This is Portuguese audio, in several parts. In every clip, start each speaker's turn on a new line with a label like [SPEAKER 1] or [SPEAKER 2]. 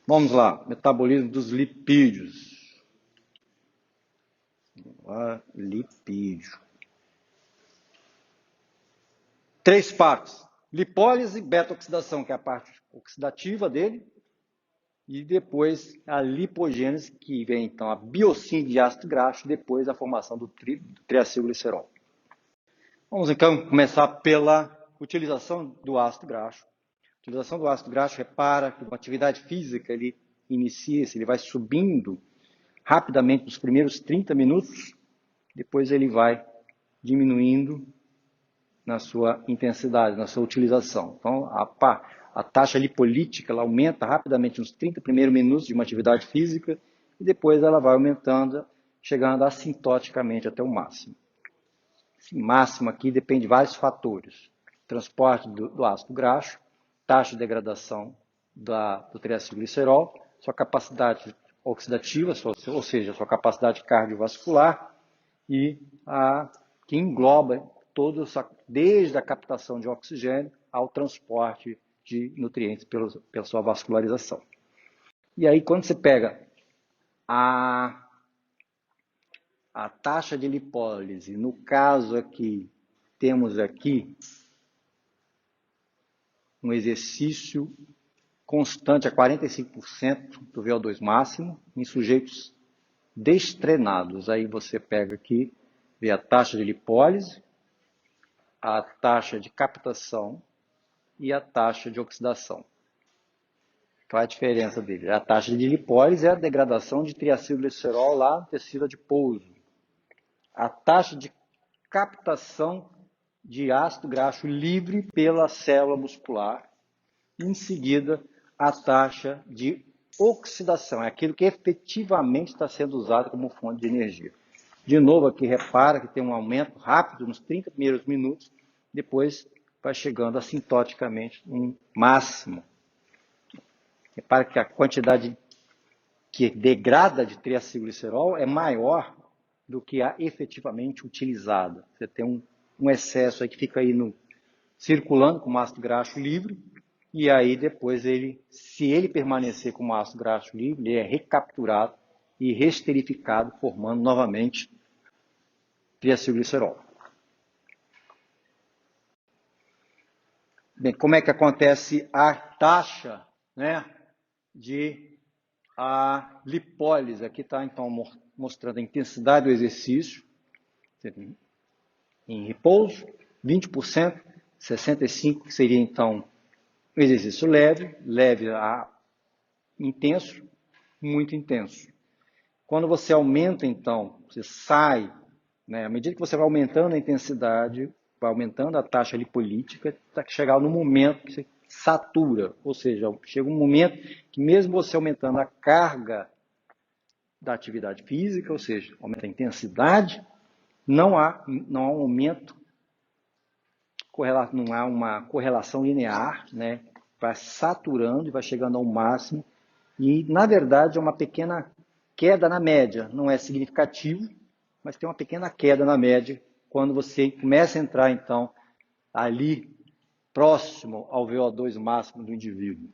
[SPEAKER 1] Vamos lá, metabolismo dos lipídios. Lipídio. 3 partes. Lipólise, beta-oxidação, que é a parte oxidativa dele. E depois a lipogênese, que vem então a biossíntese de ácido graxo, depois a formação do triacilglicerol. Vamos então começar pela utilização do ácido graxo. A utilização do ácido graxo, repara que uma atividade física ele inicia-se, ele vai subindo rapidamente nos primeiros 30 minutos, depois ele vai diminuindo na sua intensidade, na sua utilização. Então, a taxa lipolítica ela aumenta rapidamente nos 30 primeiros minutos de uma atividade física e depois ela vai aumentando, chegando assintoticamente até o máximo. Esse máximo aqui depende de vários fatores. Transporte do ácido graxo, taxa de degradação do triacilglicerol, sua capacidade oxidativa, ou seja, sua capacidade cardiovascular e que engloba desde a captação de oxigênio ao transporte de nutrientes pela sua vascularização. E aí, quando você pega a taxa de lipólise, no caso aqui, temos aqui um exercício constante a 45% do VO2 máximo em sujeitos destrenados. Aí você pega aqui, vê a taxa de lipólise, a taxa de captação e a taxa de oxidação. Qual é a diferença dele? A taxa de lipólise é a degradação de triacilglicerol lá no tecido adiposo. A taxa de captação de ácido graxo livre pela célula muscular. Em seguida, a taxa de oxidação, é aquilo que efetivamente está sendo usado como fonte de energia. De novo, aqui repara que tem um aumento rápido nos 30 primeiros minutos, depois vai chegando assintoticamente um máximo. Repara que a quantidade que degrada de triacilglicerol é maior do que a efetivamente utilizada. Você tem um excesso aí que fica aí circulando como ácido graxo livre, e aí depois se ele permanecer como ácido graxo livre, ele é recapturado e reesterificado, formando novamente triacilglicerol. Bem, como é que acontece a taxa, de lipólise? Aqui está então mostrando a intensidade do exercício em repouso, 20%, 65% que seria então um exercício leve a intenso, muito intenso. Quando você aumenta então, você sai, à medida que você vai aumentando a intensidade, vai aumentando a taxa lipolítica, até que chegar no momento que você satura, ou seja, chega um momento que mesmo você aumentando a carga da atividade física, ou seja, aumenta a intensidade, não há um aumento, não há uma correlação linear, vai saturando e vai chegando ao máximo, e na verdade é uma pequena queda na média, não é significativo, mas tem uma pequena queda na média quando você começa a entrar então ali próximo ao VO2 máximo do indivíduo.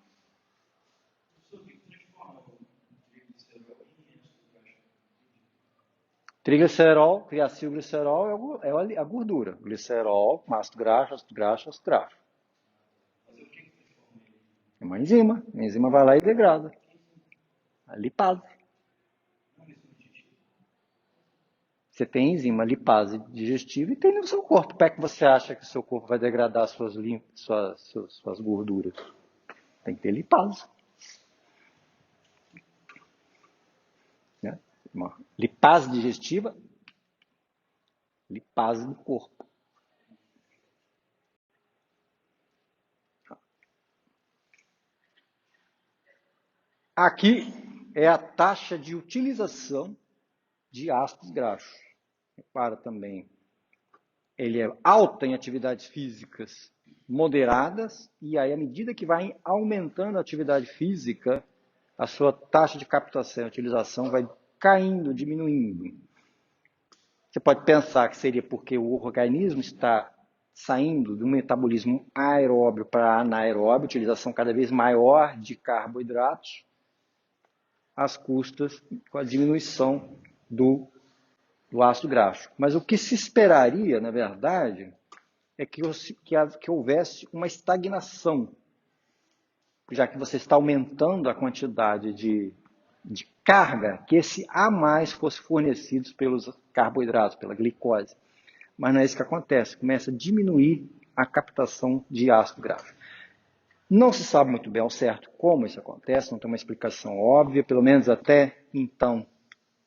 [SPEAKER 1] Triglicerol, triacilglicerol é a gordura. Glicerol, ácido graxo, ácido graxo, ácido graxo. É uma enzima. A enzima vai lá e degrada. A lipase. Você tem enzima lipase digestiva e tem no seu corpo. Como é que você acha que o seu corpo vai degradar suas gorduras? Tem que ter lipase. Uma lipase digestiva, lipase do corpo. Aqui é a taxa de utilização de ácidos graxos. Repara também, ele é alta em atividades físicas moderadas, e aí à medida que vai aumentando a atividade física, a sua taxa de captação e utilização vai caindo, diminuindo. Você pode pensar que seria porque o organismo está saindo do metabolismo aeróbio para anaeróbio, utilização cada vez maior de carboidratos, às custas com a diminuição do ácido graxo. Mas o que se esperaria, na verdade, é que houvesse uma estagnação, já que você está aumentando a quantidade de carga, que esse a mais fosse fornecido pelos carboidratos, pela glicose. Mas não é isso que acontece, começa a diminuir a captação de ácido graxo. Não se sabe muito bem ao certo como isso acontece, não tem uma explicação óbvia, pelo menos até então,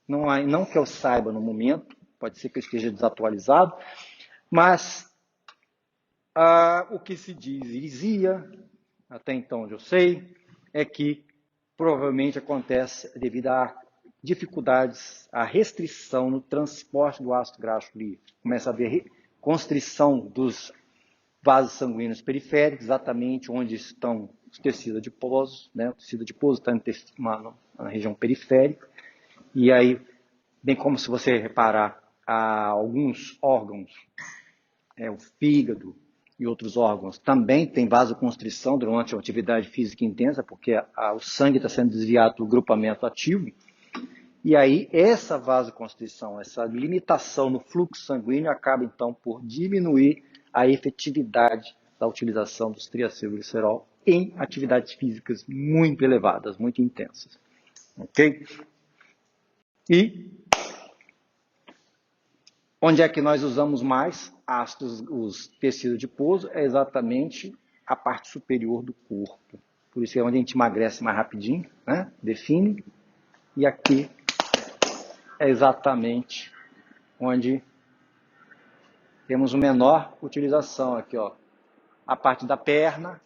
[SPEAKER 1] não que eu saiba no momento, pode ser que eu esteja desatualizado, mas o que se dizia, até então onde eu sei, é que provavelmente acontece devido a dificuldades, a restrição no transporte do ácido graxo livre. Começa a haver constrição dos vasos sanguíneos periféricos, exatamente onde estão os tecidos adiposos, né? O tecido adiposo está na região periférica, e aí, bem como se você reparar, alguns órgãos, o fígado e outros órgãos, também tem vasoconstrição durante a atividade física intensa, porque o sangue está sendo desviado do grupamento ativo, e aí essa vasoconstrição, essa limitação no fluxo sanguíneo acaba então por diminuir a efetividade da utilização dos triacilglicerol em atividades físicas muito elevadas, muito intensas. Ok? E onde é que nós usamos mais ácidos, os tecidos adiposos? É exatamente a parte superior do corpo. Por isso é onde a gente emagrece mais rapidinho, né? Define. E aqui é exatamente onde temos uma menor utilização aqui, ó. A parte da perna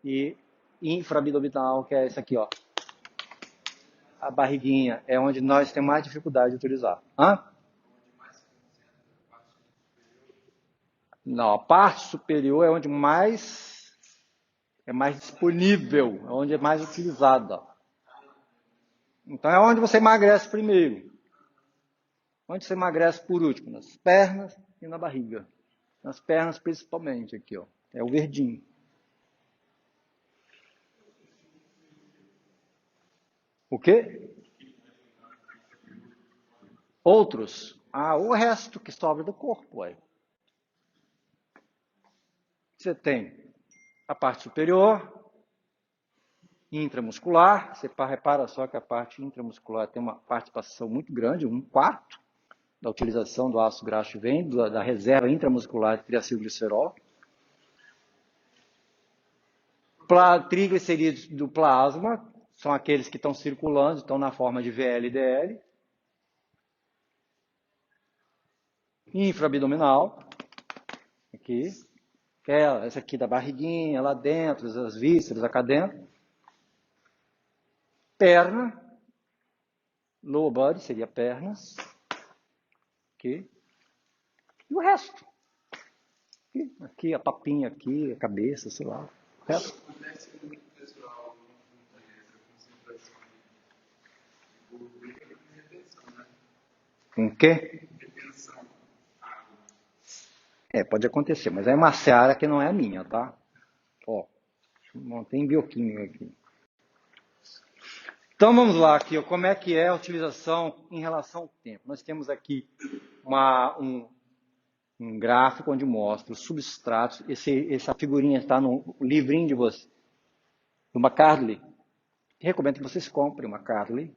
[SPEAKER 1] e infraabdominal, que é essa aqui, ó. A barriguinha é onde nós temos mais dificuldade de utilizar. Não, a parte superior é onde é mais disponível, é onde é mais utilizada. Então é onde você emagrece primeiro. Onde você emagrece por último? Nas pernas e na barriga. Nas pernas principalmente aqui, ó. É o verdinho. O quê? Outros? O resto que sobra do corpo, ué. Você tem a parte superior, intramuscular. Você repara só que a parte intramuscular tem uma participação muito grande, 1/4 da utilização do ácido graxo vem da reserva intramuscular de triacilglicerol. Triglicerídeos do plasma são aqueles que estão circulando, estão na forma de VLDL. Infraabdominal, aqui, essa aqui da barriguinha, lá dentro, as vísceras, cá dentro. Perna, lower body seria pernas. Aqui. E o resto. Aqui a papinha, aqui, a cabeça, sei lá. O resto.
[SPEAKER 2] Acontece muito, pessoal, concentração de retenção, né?
[SPEAKER 1] Com o quê?
[SPEAKER 2] Retenção, água.
[SPEAKER 1] Pode acontecer, mas é uma seara que não é a minha, tá? Ó, não tem bioquímica aqui. Então vamos lá aqui, ó, como é que é a utilização em relação ao tempo. Nós temos aqui um gráfico onde mostra os substratos. Essa figurinha está no livrinho de você, do McCardley. Recomendo que vocês comprem uma McCardley,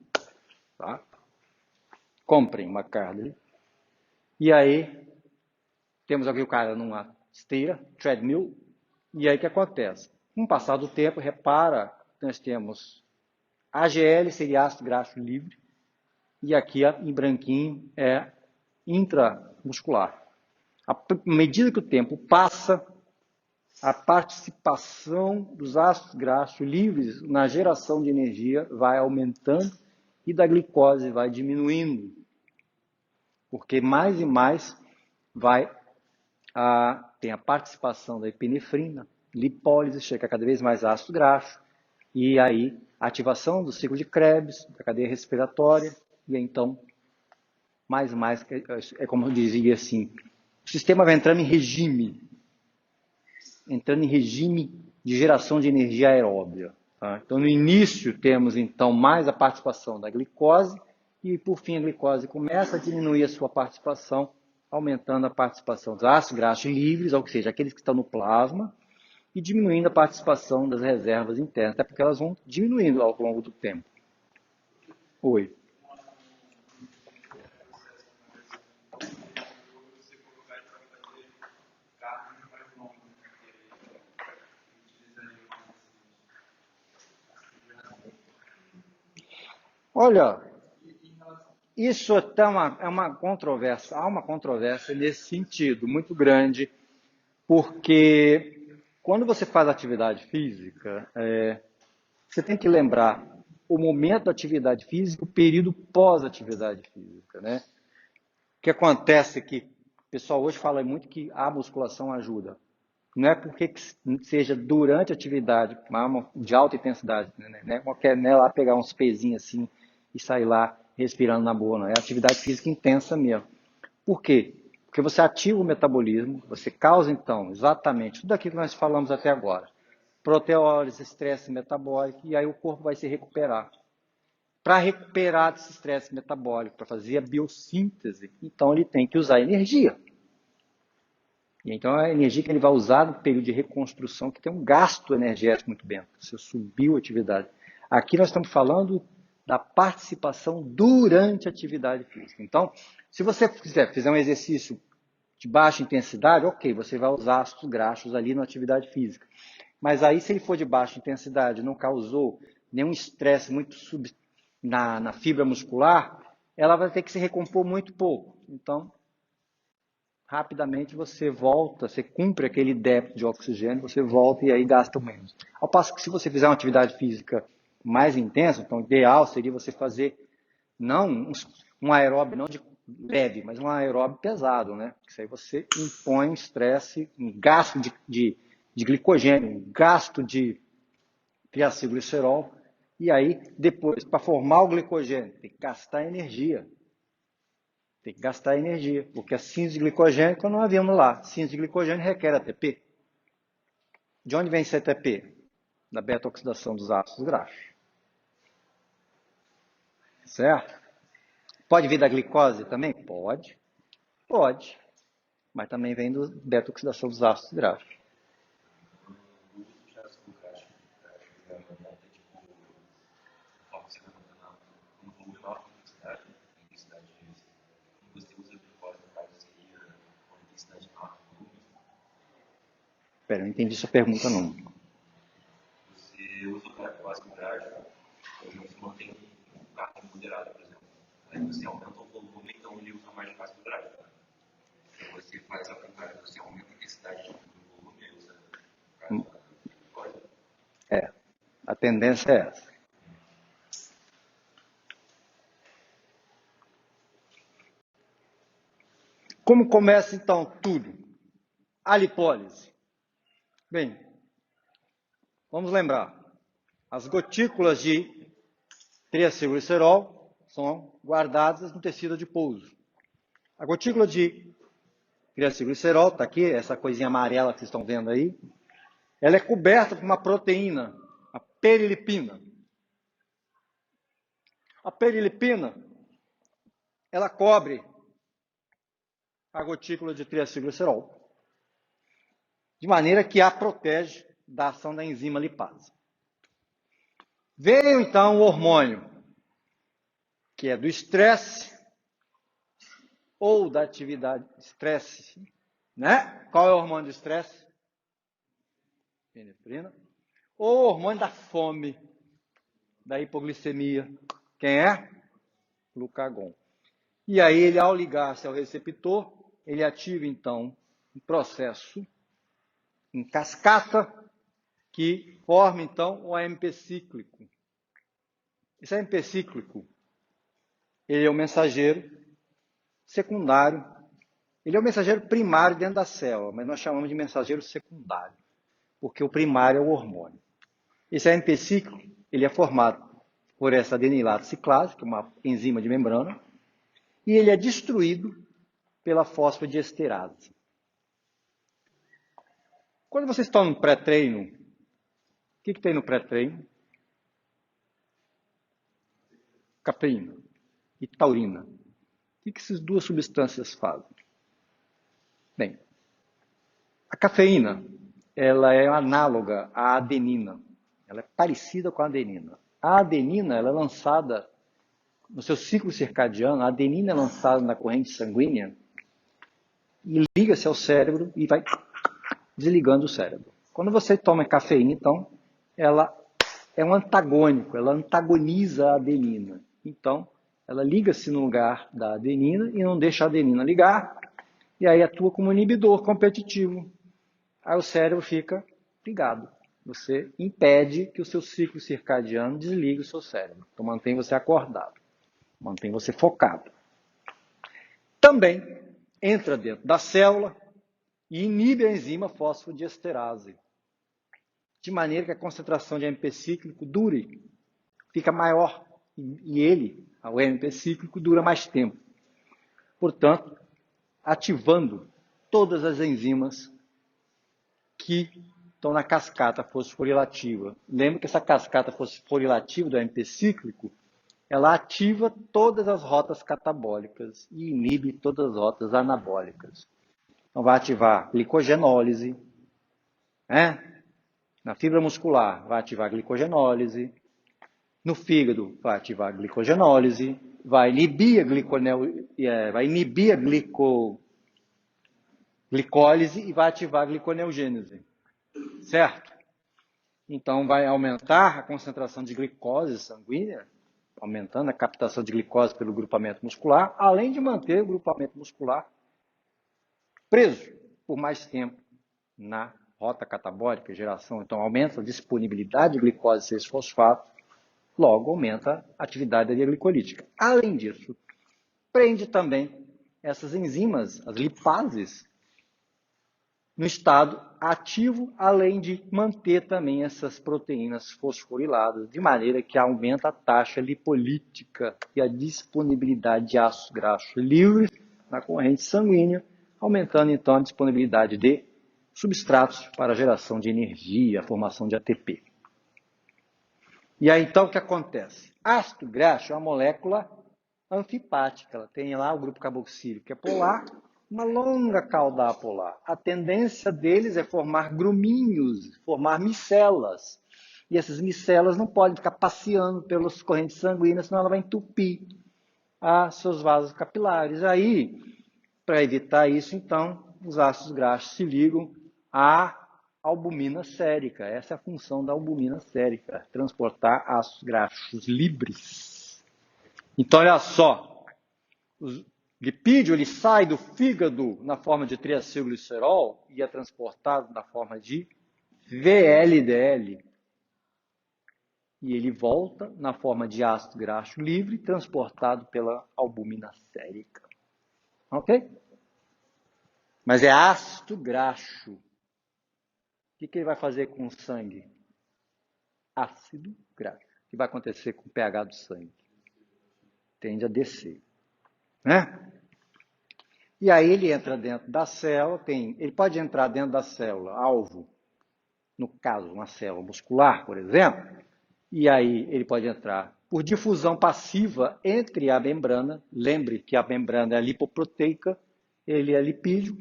[SPEAKER 1] tá? Comprem uma McCardley. E aí, temos aqui o cara numa esteira, treadmill. E aí o que acontece? Com o passar do tempo, repara que nós temos AGL, seria ácido graxo livre. E aqui em branquinho é intramuscular. À medida que o tempo passa, a participação dos ácidos graxos livres na geração de energia vai aumentando e da glicose vai diminuindo, porque mais e mais tem a participação da epinefrina, lipólise, chega cada vez mais ácido graxo, e aí ativação do ciclo de Krebs, da cadeia respiratória, e então, mais e mais, é como eu dizia assim, o sistema vai entrando em regime de geração de energia aeróbia. Tá? Então, no início, temos, então, mais a participação da glicose e, por fim, a glicose começa a diminuir a sua participação, aumentando a participação dos ácidos graxos livres, ou seja, aqueles que estão no plasma, e diminuindo a participação das reservas internas, até porque elas vão diminuindo ao longo do tempo. Oi.
[SPEAKER 2] Você colocar para fazer carne mais longa, utilizaria
[SPEAKER 1] Olha, isso até é uma controvérsia, há uma controvérsia nesse sentido, muito grande, porque quando você faz atividade física, você tem que lembrar o momento da atividade física, o período pós-atividade física, né? O que acontece é que o pessoal hoje fala muito que a musculação ajuda. Não é porque seja durante a atividade de alta intensidade, né? Não é lá pegar uns pezinhos assim e sair lá respirando na boa, não. É atividade física intensa mesmo. Por quê? Porque você ativa o metabolismo, você causa então exatamente tudo aquilo que nós falamos até agora. Proteólise, estresse metabólico, e aí o corpo vai se recuperar. Para recuperar desse estresse metabólico, para fazer a biossíntese, então ele tem que usar energia. E então a energia que ele vai usar no período de reconstrução, que tem um gasto energético muito bem. Você subiu a atividade. Aqui nós estamos falando da participação durante a atividade física. Então, se você fizer um exercício de baixa intensidade, ok, você vai usar ácidos graxos ali na atividade física. Mas aí, se ele for de baixa intensidade, não causou nenhum estresse muito na fibra muscular, ela vai ter que se recompor muito pouco. Então, rapidamente você volta, você cumpre aquele débito de oxigênio, você volta e aí gasta menos. Ao passo que se você fizer uma atividade física mais intensa, então o ideal seria você fazer não um aeróbio não de leve, mas um aeróbio pesado, né? Isso aí você impõe um estresse, um gasto de glicogênio, um gasto de triacilglicerol, e aí depois, para formar o glicogênio, tem que gastar energia. Tem que gastar energia, porque a síntese de glicogênio, quando nós vimos lá, síntese de glicogênio requer ATP. De onde vem esse ATP? Da beta-oxidação dos ácidos graxos. Certo? Pode vir da glicose também? Pode. Pode. Mas também vem da beta-oxidação dos ácidos graxos. Espera, eu não entendi sua pergunta não.
[SPEAKER 3] Você usa o ácido gráfico, você mantém um carro moderado, por exemplo. Aí você aumenta o volume, então ele usa mais ácido gráfico. Se você faz a contrário, você aumenta a intensidade do volume, ele usa glicose.
[SPEAKER 1] A tendência é essa. Como começa então tudo? A lipólise. Bem, vamos lembrar. As gotículas de triacilglicerol são guardadas no tecido adiposo. A gotícula de triacilglicerol, está aqui, essa coisinha amarela que vocês estão vendo aí, ela é coberta por uma proteína, a perilipina. A perilipina, ela cobre a gotícula de triacilglicerol, de maneira que a protege da ação da enzima lipase. Veio então o hormônio, que é do estresse ou da atividade estresse, né? Qual é o hormônio do estresse? Epinefrina. Ou o hormônio da fome, da hipoglicemia. Quem é? Glucagon. E aí ele, ao ligar-se ao receptor, ele ativa então um processo em cascata que forma então o AMP cíclico. Esse AMP cíclico, ele é o mensageiro secundário. Ele é o mensageiro primário dentro da célula, mas nós chamamos de mensageiro secundário, porque o primário é o hormônio. Esse AMP cíclico, ele é formado por essa adenilato ciclase, que é uma enzima de membrana, e ele é destruído pela fosfodiesterase. Quando vocês estão no pré-treino, o que tem no pré-treino? cafeína e taurina. O que essas duas substâncias fazem? Bem, a cafeína, ela é análoga à adenina. Ela é parecida com a adenina. A adenina, ela é lançada no seu ciclo circadiano, a adenina é lançada na corrente sanguínea e liga-se ao cérebro e vai desligando o cérebro. Quando você toma cafeína, então, ela é um antagônico, ela antagoniza a adenina. Então, ela liga-se no lugar da adenina e não deixa a adenina ligar, e aí atua como inibidor competitivo. Aí o cérebro fica ligado. Você impede que o seu ciclo circadiano desligue o seu cérebro. Então, mantém você acordado, mantém você focado. Também entra dentro da célula e inibe a enzima fosfodiesterase, de maneira que a concentração de AMP cíclico dure, fica maior, e o AMP cíclico, dura mais tempo. Portanto, ativando todas as enzimas que estão na cascata fosforilativa. Lembra que essa cascata fosforilativa do AMP cíclico, ela ativa todas as rotas catabólicas e inibe todas as rotas anabólicas. Então, vai ativar glicogenólise, né? Na fibra muscular, vai ativar glicogenólise. No fígado, vai ativar glicogenólise. Vai inibir a glicólise e vai ativar a gliconeogênese. Certo? Então, vai aumentar a concentração de glicose sanguínea, aumentando a captação de glicose pelo grupamento muscular, além de manter o grupamento muscular preso por mais tempo na rota catabólica, geração. Então, aumenta a disponibilidade de glicose 6-fosfato, logo aumenta a atividade da via glicolítica. Além disso, prende também essas enzimas, as lipases, no estado ativo, além de manter também essas proteínas fosforiladas, de maneira que aumenta a taxa lipolítica e a disponibilidade de ácidos graxos livres na corrente sanguínea, aumentando então a disponibilidade de substratos para a geração de energia, a formação de ATP. E aí então o que acontece? Ácido graxo é uma molécula anfipática, ela tem lá o grupo carboxílico que é polar, uma longa cauda apolar. A tendência deles é formar gruminhos, formar micelas. E essas micelas não podem ficar passeando pelas correntes sanguíneas, senão ela vai entupir seus vasos capilares. Aí, para evitar isso, então, os ácidos graxos se ligam à albumina sérica. Essa é a função da albumina sérica, transportar ácidos graxos livres. Então, olha só, o lipídio ele sai do fígado na forma de triacilglicerol e é transportado na forma de VLDL. E ele volta na forma de ácido graxo livre, transportado pela albumina sérica. Ok? Mas é ácido graxo. O que ele vai fazer com o sangue? Ácido graxo. O que vai acontecer com o pH do sangue? Tende a descer. Né? E aí ele entra dentro da célula, ele pode entrar dentro da célula alvo, no caso, uma célula muscular, por exemplo, e aí ele pode entrar por difusão passiva entre a membrana, lembre que a membrana é lipoproteica, ele é lipídio,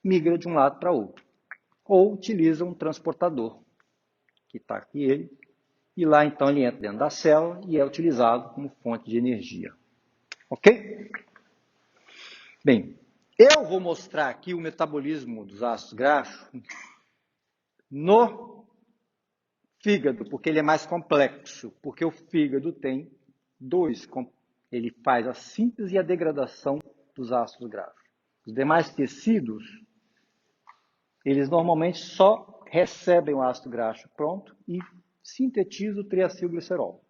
[SPEAKER 1] migra de um lado para outro. Ou utiliza um transportador, que está aqui ele, e lá então ele entra dentro da célula e é utilizado como fonte de energia. Ok? Bem, eu vou mostrar aqui o metabolismo dos ácidos graxos no fígado, porque ele é mais complexo, porque o fígado tem ele faz a síntese e a degradação dos ácidos graxos. Os demais tecidos, eles normalmente só recebem o ácido graxo pronto e sintetizam o triacilglicerol.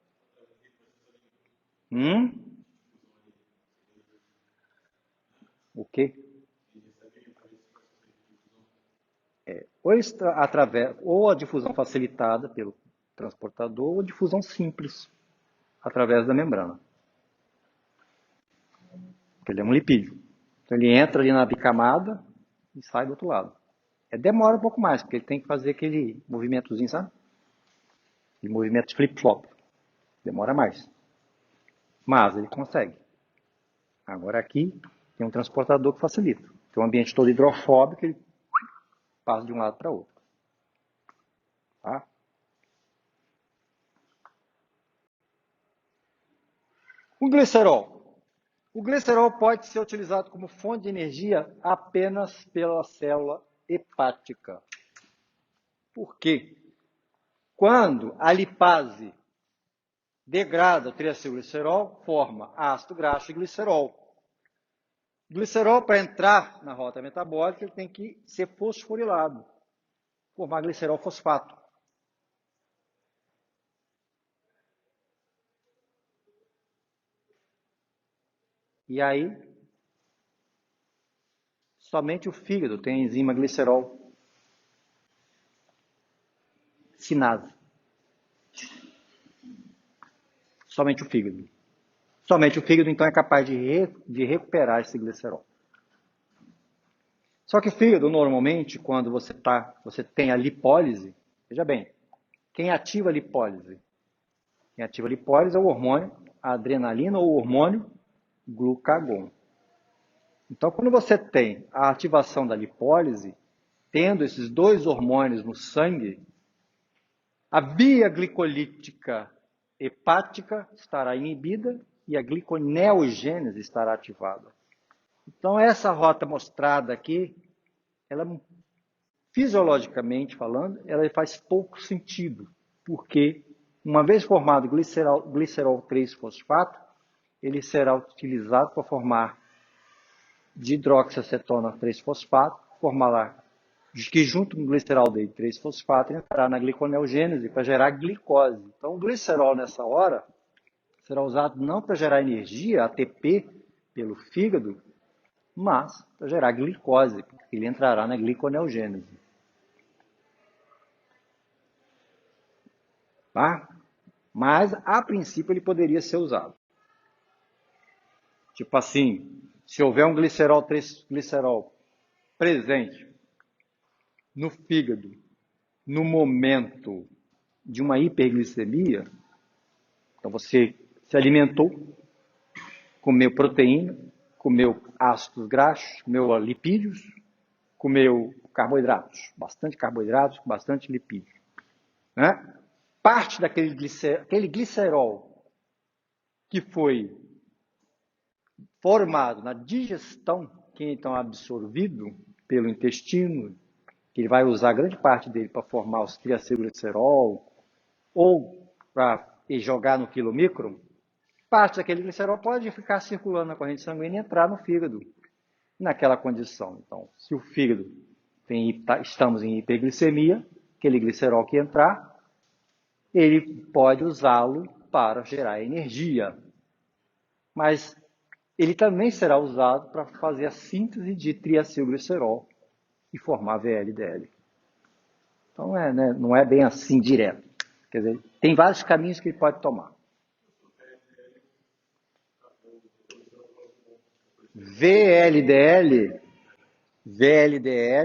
[SPEAKER 1] O quê? Ou a difusão facilitada pelo transportador, ou a difusão simples, através da membrana. Porque ele é um lipídio. Então ele entra ali na bicamada e sai do outro lado. Demora um pouco mais, porque ele tem que fazer aquele movimentozinho, sabe? Aquele movimento de flip-flop. Demora mais. Mas ele consegue. Agora aqui tem um transportador que facilita. Tem um ambiente todo hidrofóbico, ele passa de um lado para outro. Tá? O glicerol. O glicerol pode ser utilizado como fonte de energia apenas pela célula hepática. Por quê? Quando a lipase degrada o triacilglicerol, forma ácido graxo e glicerol. O glicerol, para entrar na rota metabólica, ele tem que ser fosforilado, formar glicerol fosfato. E aí, somente o fígado tem a enzima glicerol sinase. Somente o fígado. Somente o fígado, então, é capaz de recuperar esse glicerol. Só que o fígado, normalmente, quando você tem a lipólise, veja bem, quem ativa a lipólise? Quem ativa a lipólise é o hormônio, a adrenalina ou o hormônio glucagon. Então, quando você tem a ativação da lipólise, tendo esses dois hormônios no sangue, a via glicolítica hepática estará inibida e a gliconeogênese estará ativada. Então, essa rota mostrada aqui, ela, fisiologicamente falando, ela faz pouco sentido, porque uma vez formado glicerol 3-fosfato, ele será utilizado para formar dihidroxiacetona 3-fosfato, formar que junto com o gliceraldeído 3-fosfato entrará na gliconeogênese para gerar glicose. Então, o glicerol nessa hora será usado não para gerar energia, ATP, pelo fígado, mas para gerar glicose, porque ele entrará na gliconeogênese. Tá? Mas, a princípio, ele poderia ser usado. Tipo assim, se houver um glicerol 3-glicerol presente no fígado, no momento de uma hiperglicemia, então você se alimentou, comeu proteína, comeu ácidos graxos, comeu lipídios, comeu carboidratos, bastante lipídio. Né? Parte daquele glicerol que foi formado na digestão, que então é absorvido pelo intestino, que ele vai usar grande parte dele para formar os triacilglicerol ou para jogar no quilomicron, parte daquele glicerol pode ficar circulando na corrente sanguínea e entrar no fígado naquela condição. Então, se o fígado estamos em hiperglicemia, aquele glicerol que entrar, ele pode usá-lo para gerar energia. Mas ele também será usado para fazer a síntese de triacilglicerol e formar VLDL. Então, não é bem assim direto. Quer dizer, tem vários caminhos que ele pode tomar. VLDL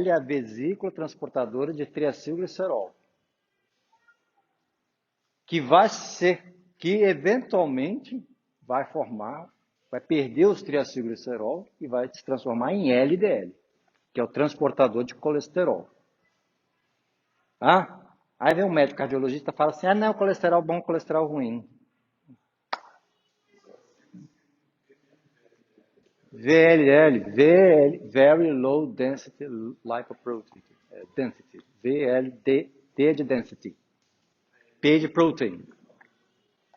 [SPEAKER 1] é a vesícula transportadora de triacilglicerol, que eventualmente vai perder os triacilglicerol e vai se transformar em LDL, que é o transportador de colesterol. Tá? Aí vem um médico cardiologista e fala assim, não, colesterol bom, colesterol ruim. VLL, Very Low Density Lipoprotein. Density. VLD, D de density. P de protein.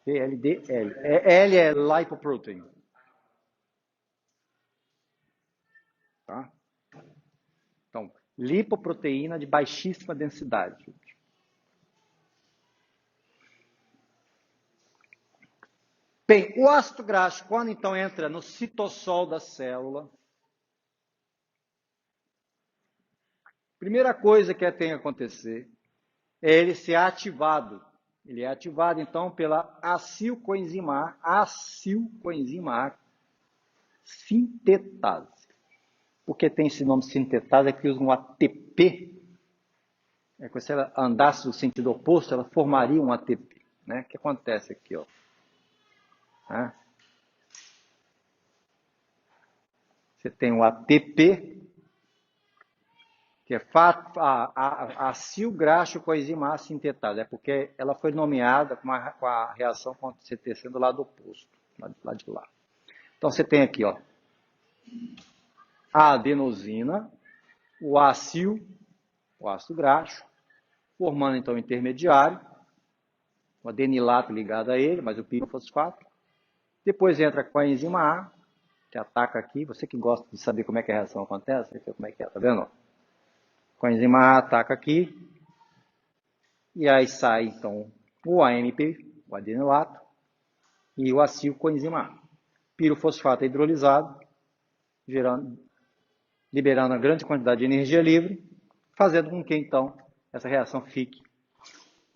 [SPEAKER 1] VLDL. L é lipoprotein. Tá? Então, lipoproteína de baixíssima densidade. Bem, o ácido graxo, quando então entra no citossol da célula, primeira coisa que tem que acontecer é ele ser ativado. Ele é ativado, então, pela acilcoenzima sintetase. Por que tem esse nome sintetase? É que usa um ATP. É que se ela andasse no sentido oposto, ela formaria um ATP. Né? O que acontece aqui? Ó? Você tem o ATP, que é acil-graxo-coenzima A sintetase. É porque ela foi nomeada com a reação acontecendo do lado oposto, lá de lá. Então, você tem aqui, ó, a adenosina, o acil, o ácido graxo, formando, então, o intermediário, o adenilato ligado a ele, mas o pirofosfato. Depois entra com a enzima A, que ataca aqui. Você que gosta de saber como é que a reação acontece, você vê como é que é, tá vendo? Com a enzima A ataca aqui, e aí sai, então, o AMP, o adenilato, e o acil com a enzima A. Pirofosfato é hidrolisado, liberando uma grande quantidade de energia livre, fazendo com que, então, essa reação fique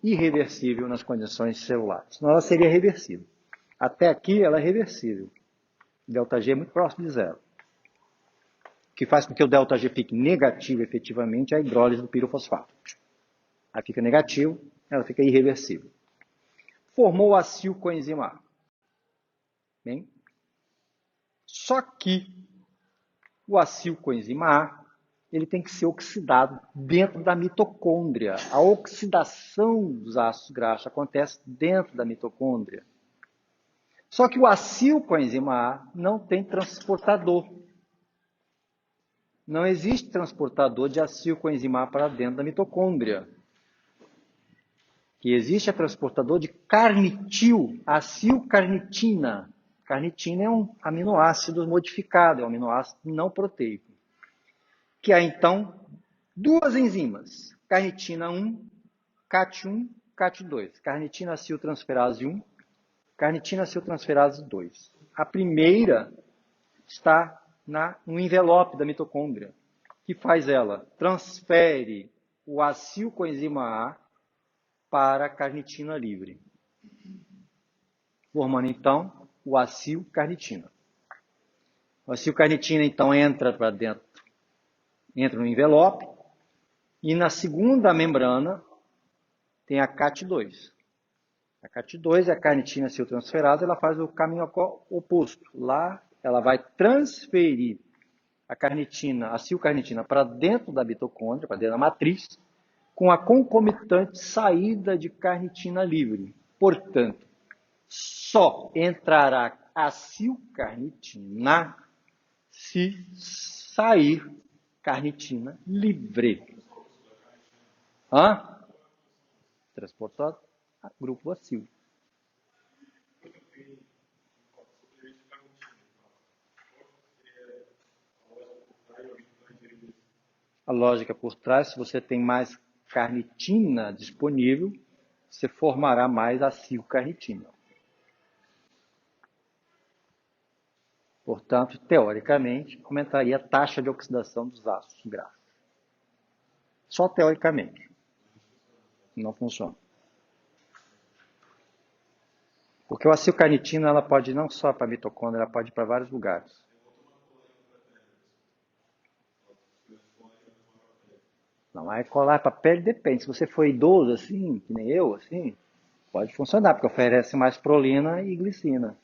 [SPEAKER 1] irreversível nas condições celulares. Senão ela seria reversível. Até aqui ela é reversível. ΔG é muito próximo de zero. O que faz com que o ΔG fique negativo efetivamente é a hidrólise do pirofosfato. Aí fica negativo, ela fica irreversível. Formou o acil coenzima A. Bem? Só que o acil coenzima A, ele tem que ser oxidado dentro da mitocôndria. A oxidação dos ácidos graxos acontece dentro da mitocôndria. Só que o acil coenzima A não tem transportador. Não existe transportador de acil coenzima A para dentro da mitocôndria. Que existe é transportador de carnitil, acilcarnitina. Carnitina é um aminoácido modificado, é um aminoácido não proteico. Que há, então, duas enzimas, carnitina 1, CAT1, CAT2. Carnitina aciltransferase 1, carnitina aciltransferase 2. A primeira está no envelope da mitocôndria, que faz ela? Transfere o acil coenzima A para a carnitina livre, formando, então, o acilcarnitina. O acilcarnitina, então, entra para dentro, entra no envelope, e na segunda membrana tem a CAT2. A CAT2 é a carnitina aciltransferase, ela faz o caminho oposto. Lá, ela vai transferir a acilcarnitina para dentro da mitocôndria, para dentro da matriz, com a concomitante saída de carnitina livre. Portanto, só entrará acilcarnitina se sair carnitina livre. Transportado a grupo acil. A lógica por trás, se você tem mais carnitina disponível, você formará mais acilcarnitina. Portanto, teoricamente, aumentaria a taxa de oxidação dos ácidos graxos. Só teoricamente. Não funciona. Porque o acilcarnitina, ela pode ir não só para a mitocôndria, ela pode ir para vários lugares. Não, aí colar para a pele depende. Se você for idoso, assim, que nem eu, assim, pode funcionar, porque oferece mais prolina e glicina.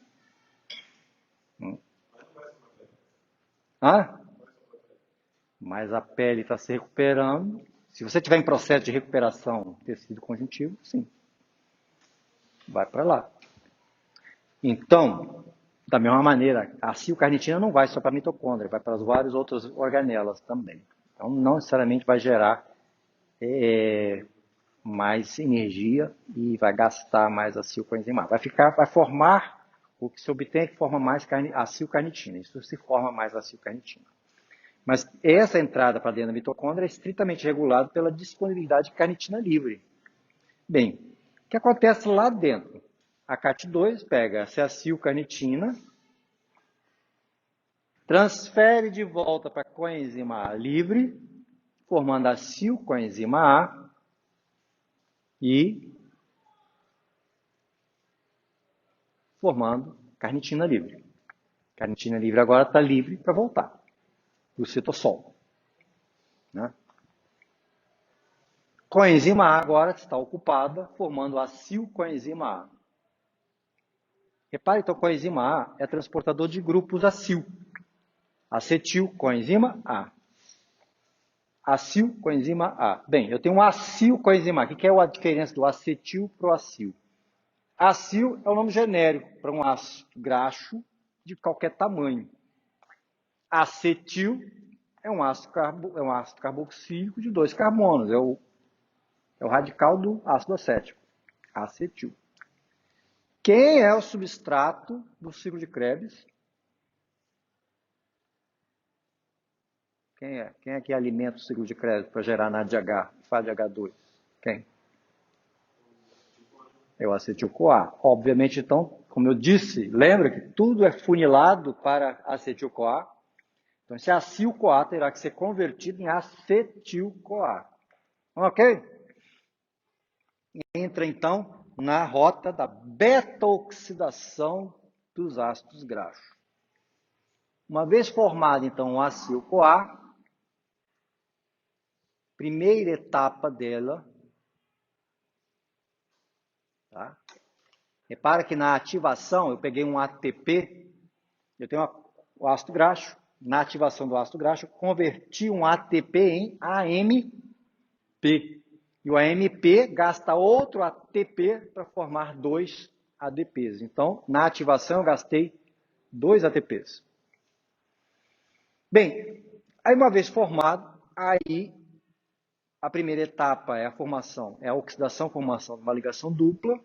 [SPEAKER 1] Mas a pele está se recuperando. Se você estiver em processo de recuperação do tecido conjuntivo, sim. Vai para lá. Então, da mesma maneira, a acilcarnitina não vai só para a mitocôndria, vai para as várias outras organelas também. Então, não necessariamente vai gerar mais energia e vai gastar mais acilcoenzima. Vai formar, o que se obtém é que forma mais acilcarnitina. Isso se forma mais acilcarnitina. Mas essa entrada para dentro da mitocôndria é estritamente regulada pela disponibilidade de carnitina livre. Bem, o que acontece lá dentro? A CAT2 pega essa acilcarnitina, transfere de volta para a coenzima A livre, formando acilcoenzima A e formando carnitina livre. Carnitina livre agora está livre para voltar para o citossol. Né? Coenzima A agora está ocupada, formando acilcoenzima A. Repare, então, coenzima A é transportador de grupos acil. Acetil, coenzima A. Acil, coenzima A. Bem, eu tenho um acil coenzima A. O que é a diferença do acetil para o acil? Acil é o nome genérico para um ácido graxo de qualquer tamanho. Acetil é um ácido carboxílico de 2 carbonos. É o radical do ácido acético. Acetil. Quem é o substrato do ciclo de Krebs? Quem é? Quem é que alimenta o ciclo de Krebs para gerar NADH, FADH2? Quem? É o acetil-CoA. Obviamente, então, como eu disse, lembra que tudo é funilado para acetil-CoA? Então, esse acil-CoA terá que ser convertido em acetil-CoA. Ok? Entra, então, na rota da beta-oxidação dos ácidos graxos. Uma vez formado, então, o acil-CoA, primeira etapa dela, tá? Repara que na ativação, eu peguei um ATP, eu tenho o ácido graxo, na ativação do ácido graxo, eu converti um ATP em AMP. E o AMP gasta outro ATP para formar 2 ADPs. Então, na ativação, eu gastei 2 ATPs. Bem, aí uma vez formado, aí a primeira etapa é a formação, é a oxidação, formação de uma ligação dupla.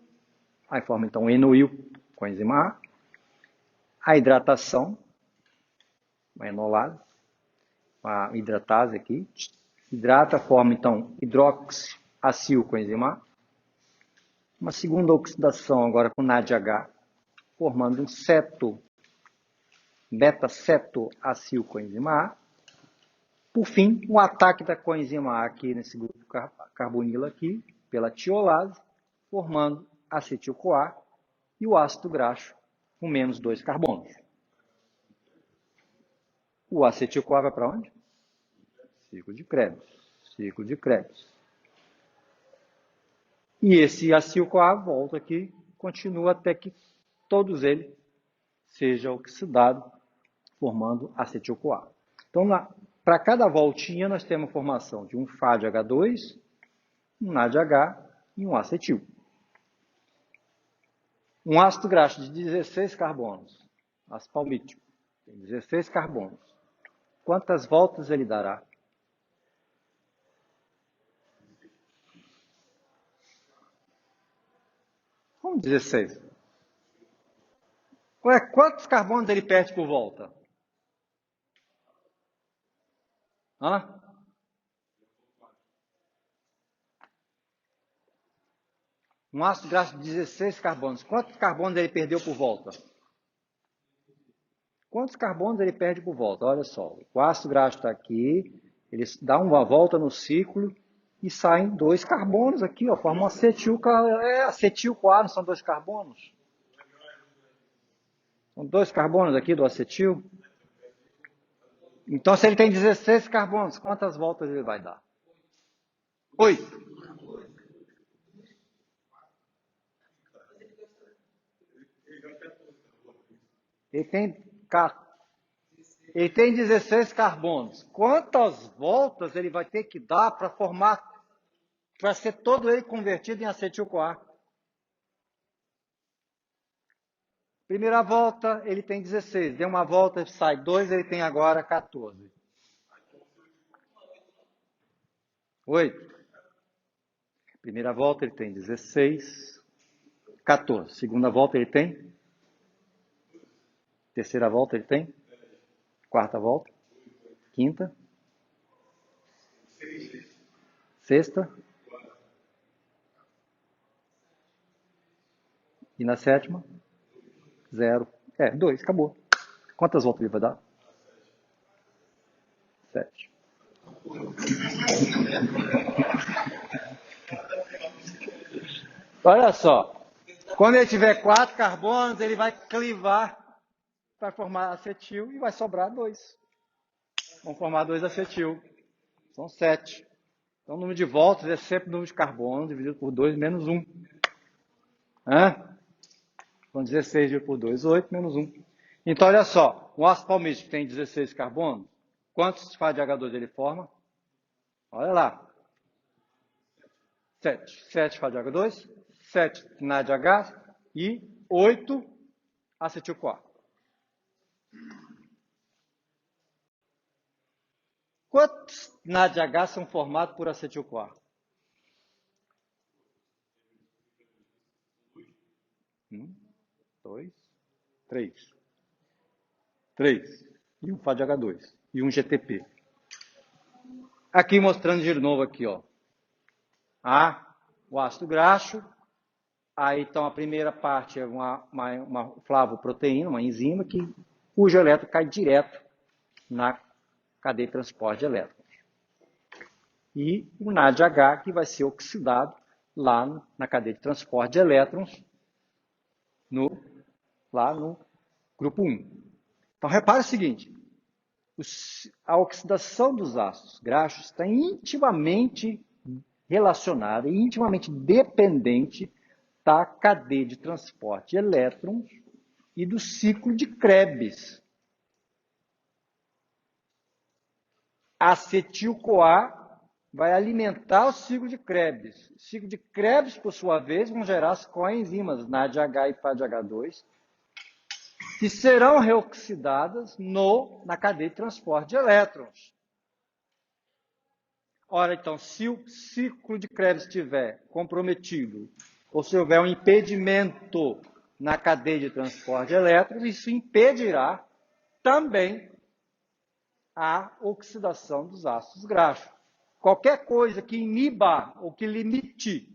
[SPEAKER 1] Aí forma então o enoil com a enzima A hidratação, uma enolase, uma hidratase aqui, hidrata, forma então hidroxiacil com a enzima A. Uma segunda oxidação agora com NADH, formando um beta-cetoacil com a enzima A. Por fim, um ataque da coenzima A aqui nesse grupo carbonilo aqui, pela tiolase, formando acetil-CoA e o ácido graxo com menos 2 carbonos. O acetil-CoA vai para onde? Ciclo de Krebs. Ciclo de Krebs. E esse acil-CoA volta aqui, continua até que todos eles sejam oxidados, formando acetil-CoA. Então, para cada voltinha, nós temos a formação de um FADH2, um NADH e um acetil. Um ácido graxo de 16 carbonos, ácido palmítico, tem 16 carbonos. Quantas voltas ele dará? Como 16? Ué, quantos carbonos ele perde por volta? Hã? Um ácido graxo de 16 carbonos. Quantos carbonos ele perdeu por volta? Quantos carbonos ele perde por volta? Olha só, o ácido graxo está aqui, ele dá uma volta no ciclo e saem 2 carbonos aqui, ó, formam acetil-CoA, não são 2 carbonos? São 2 carbonos aqui do acetil. Então, se ele tem 16 carbonos, quantas voltas ele vai dar? 8. Ele tem 16 carbonos. Quantas voltas ele vai ter que dar para formar, para ser todo ele convertido em acetil-CoA? Primeira volta, ele tem 16. Deu uma volta, sai 2, ele tem agora 14. 8. Primeira volta, ele tem 16. 14. Segunda volta, ele tem? Terceira volta, ele tem? Quarta volta? Quinta? Sexta? E na sétima? 0. 2, acabou. Quantas voltas ele vai dar? 7. Olha só. Quando ele tiver 4 carbonos, ele vai clivar para formar acetil e vai sobrar 2. Vão formar 2 acetil. São 7. Então, o número de voltas é sempre o número de carbonos dividido por 2 menos 1. Então, 16 dividido por 2, 8 menos 1. Então, olha só, o ácido palmítico tem 16 carbonos. Quantos Fá de H2 ele forma? Olha lá. 7. 7 Fá de H2, 7 NADH e 8 acetil-CoA. Quantos NADH são formados por acetil-CoA? 1, 2, 3. 3. E um Fá de H2. E um GTP. Aqui mostrando de novo aqui, ó. O ácido graxo. Aí, então, a primeira parte é uma flavoproteína, uma enzima, cujo elétron cai direto na cadeia de transporte de elétrons. E o NADH, que vai ser oxidado lá na cadeia de transporte de elétrons, lá no grupo 1. Então, repare o seguinte, a oxidação dos ácidos graxos está intimamente relacionada e intimamente dependente da cadeia de transporte de elétrons e do ciclo de Krebs. Acetil-CoA vai alimentar o ciclo de Krebs. O ciclo de Krebs, por sua vez, vão gerar as coenzimas NADH e FADH2, que serão reoxidadas na cadeia de transporte de elétrons. Ora, então, se o ciclo de Krebs estiver comprometido, ou se houver um impedimento na cadeia de transporte de elétrons, isso impedirá também a oxidação dos ácidos graxos. Qualquer coisa que iniba ou que limite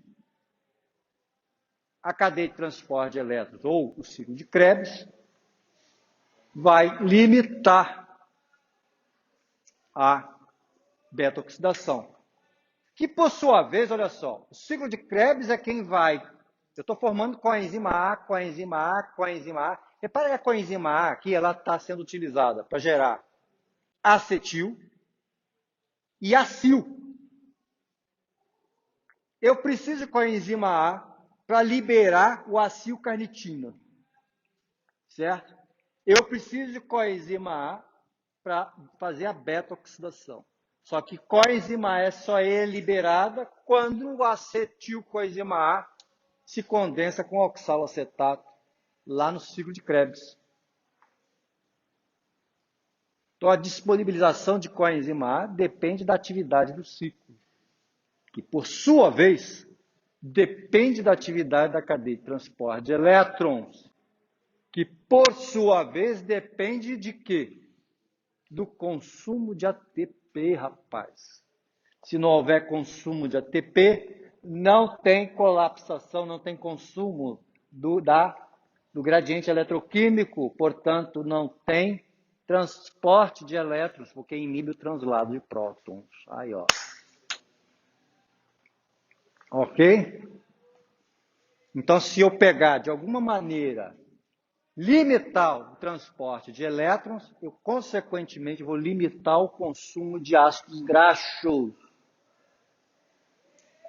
[SPEAKER 1] a cadeia de transporte de elétrons ou o ciclo de Krebs vai limitar a beta-oxidação. Que, por sua vez, olha só, o ciclo de Krebs é quem vai... Eu estou formando coenzima A, coenzima A, coenzima A. Repara que a coenzima A aqui ela está sendo utilizada para gerar acetil e acil. Eu preciso de coenzima A para liberar o acilcarnitina. Certo? Eu preciso de coenzima A para fazer a beta-oxidação. Só que coenzima A só é liberada quando o acetil-coenzima A se condensa com oxalacetato lá no ciclo de Krebs. Então, a disponibilização de coenzima A depende da atividade do ciclo, que, por sua vez, depende da atividade da cadeia de transporte de elétrons, que, por sua vez, depende de quê? Do consumo de ATP, rapaz. Se não houver consumo de ATP, não tem colapsação, não tem consumo do gradiente eletroquímico, portanto, não tem transporte de elétrons, porque inibe o translado de prótons. Aí, ó. Ok? Então, se eu pegar, de alguma maneira, limitar o transporte de elétrons, eu, consequentemente, vou limitar o consumo de ácidos graxos.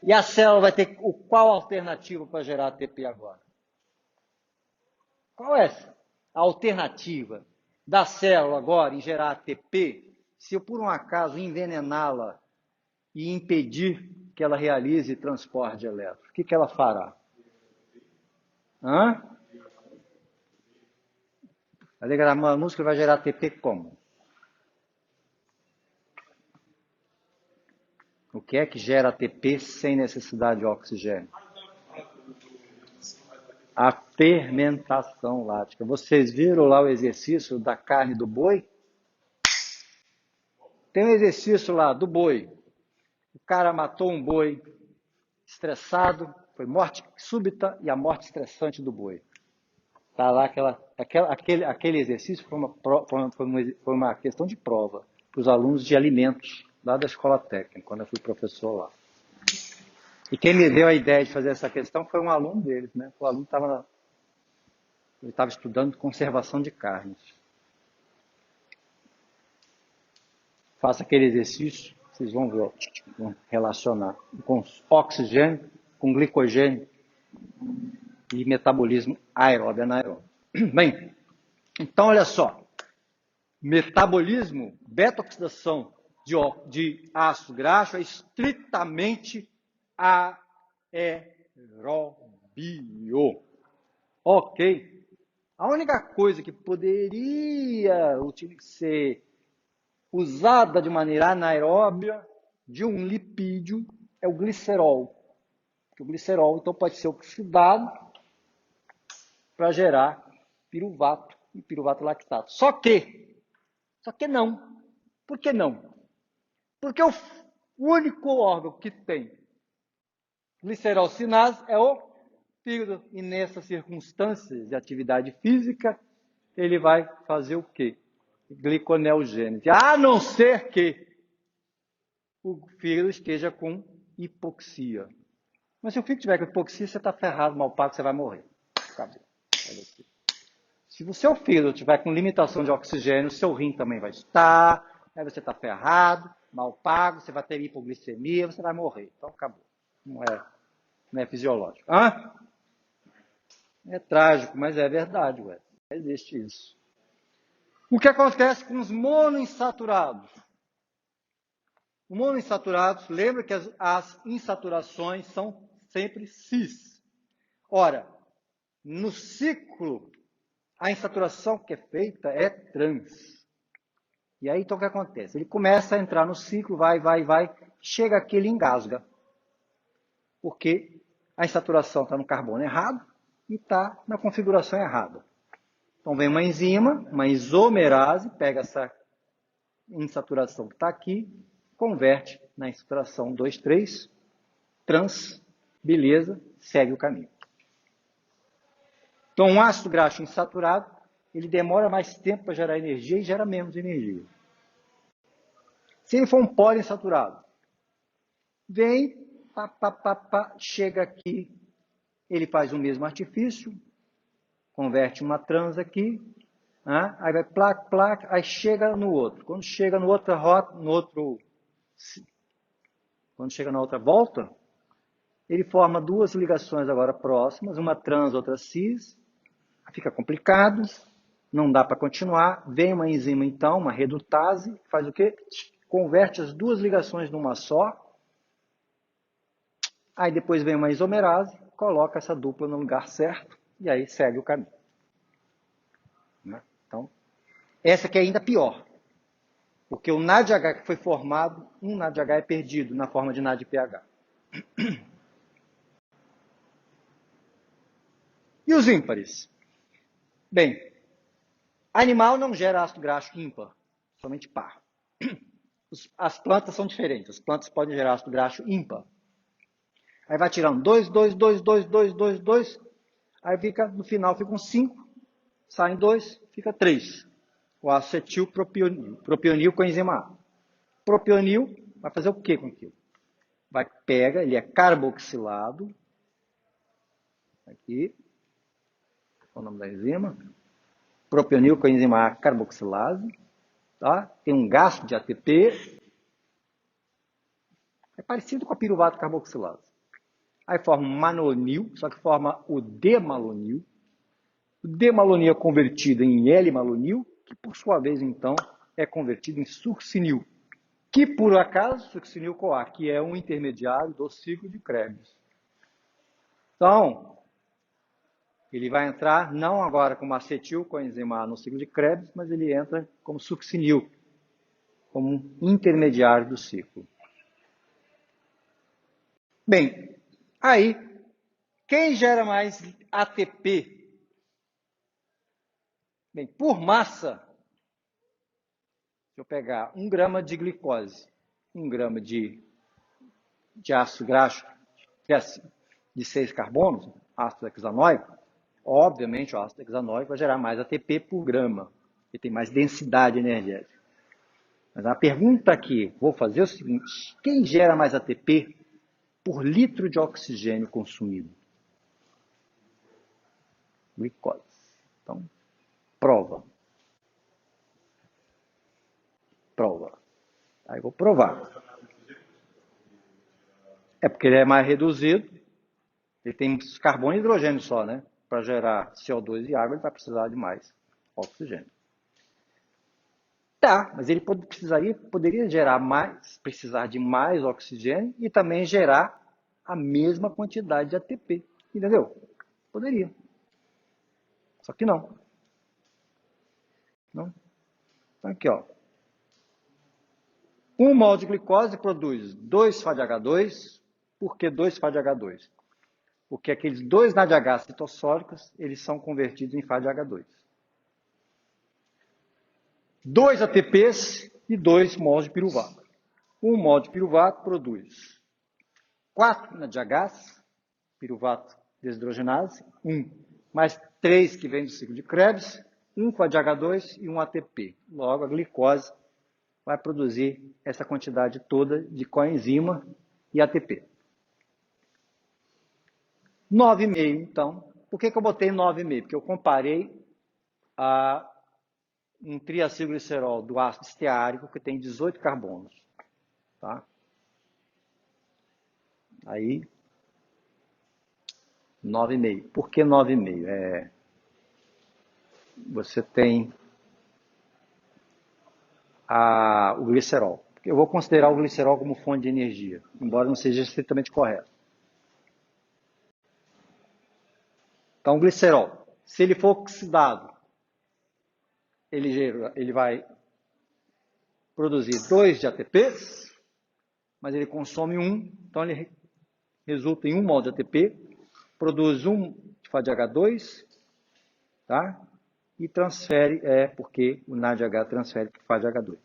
[SPEAKER 1] E a célula vai ter qual alternativa para gerar ATP agora? Qual é a alternativa da célula agora em gerar ATP, se eu, por um acaso, envenená-la e impedir que ela realize transporte de elétrons? O que ela fará? A diagrama músculo vai gerar ATP como? O que é que gera ATP sem necessidade de oxigênio? A fermentação lática. Vocês viram lá o exercício da carne do boi? Tem um exercício lá do boi. O cara matou um boi estressado, foi morte súbita e a morte estressante do boi. Tá lá aquele exercício foi uma questão de prova para os alunos de alimentos lá da escola técnica, quando eu fui professor lá. E quem me deu a ideia de fazer essa questão foi um aluno deles, né? O aluno estava estudando conservação de carnes. Faça aquele exercício, vocês vão ver, vão relacionar com oxigênio, com glicogênio e metabolismo aeróbio e anaeróbio. Bem, Então, olha só. Metabolismo, beta-oxidação de ácido graxo é estritamente aeróbio. Ok? A única coisa que poderia ser usada de maneira anaeróbia de um lipídio é o glicerol. O glicerol, então, pode ser oxidado para gerar piruvato e piruvato lactato. Só que não. Por que não? Porque o único órgão que tem glicerol-sinase é o fígado. E nessas circunstâncias de atividade física, ele vai fazer o quê? Gliconeogênese. A não ser que o fígado esteja com hipoxia. Mas se o fígado tiver com hipoxia, você está ferrado, mal pago, você vai morrer. Acabou. Se o seu fígado tiver com limitação de oxigênio, o seu rim também vai estar, aí você está ferrado, mal pago, você vai ter hipoglicemia, você vai morrer. Então acabou. Não é fisiológico. Hã? É trágico, mas é verdade, ué. Existe isso. O que acontece com os monoinsaturados? Os monoinsaturados, lembra que as insaturações são sempre cis. Ora, no ciclo, a insaturação que é feita é trans. E aí, então, o que acontece? Ele começa a entrar no ciclo, vai, chega aqui, ele engasga. Porque a insaturação está no carbono errado e está na configuração errada. Então, vem uma enzima, uma isomerase, pega essa insaturação que está aqui, converte na insaturação 2, 3, trans, beleza, segue o caminho. Então, um ácido graxo insaturado, ele demora mais tempo para gerar energia e gera menos energia. Se ele for um poliinsaturado, vem, chega aqui, ele faz o mesmo artifício, converte uma trans aqui, aí vai placa, aí chega no outro. Quando chega quando chega na outra volta, ele forma duas ligações agora próximas, uma trans, outra cis, fica complicado, não dá para continuar, vem uma enzima então, uma redutase, faz o quê? Converte as duas ligações numa só, aí depois vem uma isomerase, coloca essa dupla no lugar certo, e aí segue o caminho. Então, essa aqui é ainda pior, porque o NADH que foi formado, um NADH é perdido na forma de NADPH. E os ímpares? Bem, animal não gera ácido graxo ímpar, somente par. As plantas são diferentes, as plantas podem gerar ácido graxo ímpar. Aí vai tirando 2, 2, 2, 2, 2, 2, 2, aí no final ficam 5, saem 2, fica 3. O acetilpropionil com enzima A. Propionil vai fazer o que com aquilo? Pega, ele é carboxilado, aqui, qual é o nome da enzima? Propionil com enzima A carboxilase, tá? Tem um gasto de ATP, é parecido com a piruvato carboxilase. Aí forma um malonil, só que forma o demalonil. O demalonil é convertido em L-malonil, que por sua vez, então, é convertido em succinil. Que, por acaso, succinil-CoA, que é um intermediário do ciclo de Krebs. Então, ele vai entrar não agora como acetil coenzima A no ciclo de Krebs, mas ele entra como succinil, como um intermediário do ciclo. Bem, aí, quem gera mais ATP? Bem, por massa, se eu pegar 1 grama de glicose, 1 grama de ácido graxo de 6 carbonos, ácido hexanoico, obviamente o ácido hexanoico vai gerar mais ATP por grama, ele tem mais densidade energética. Mas a pergunta aqui, vou fazer é o seguinte, quem gera mais ATP por litro de oxigênio consumido? Glicose. Então, prova. Aí vou provar. É porque ele é mais reduzido, ele tem carbono e hidrogênio só, né? Para gerar CO2 e água, ele vai precisar de mais oxigênio. Tá, mas ele poderia precisar de mais oxigênio e também gerar a mesma quantidade de ATP. Entendeu? Poderia. Só que não. Não. Então aqui, ó. 1 mol de glicose produz 2 FADH2. Por que 2 FADH2? Porque aqueles 2 NADH citossólicos, eles são convertidos em FADH2. 2 ATPs e 2 mols de piruvato. 1 mol de piruvato produz 4 NADHs, piruvato desidrogenase, 1, mais 3 que vem do ciclo de Krebs, 1 FADH2 e 1 ATP. Logo, a glicose vai produzir essa quantidade toda de coenzima e ATP. 9,5, então. Por que eu botei 9,5? Porque eu comparei a um triacilglicerol do ácido esteárico que tem 18 carbonos. Tá? Aí, 9,5. Por que 9,5? Você tem o glicerol. Eu vou considerar o glicerol como fonte de energia, embora não seja estritamente correto. Então, o glicerol, se ele for oxidado, ele vai produzir 2 de ATPs, mas ele consome 1, então ele resulta em 1 mol de ATP, produz 1 de FADH2, tá? E transfere, porque o NADH transfere para o FADH2.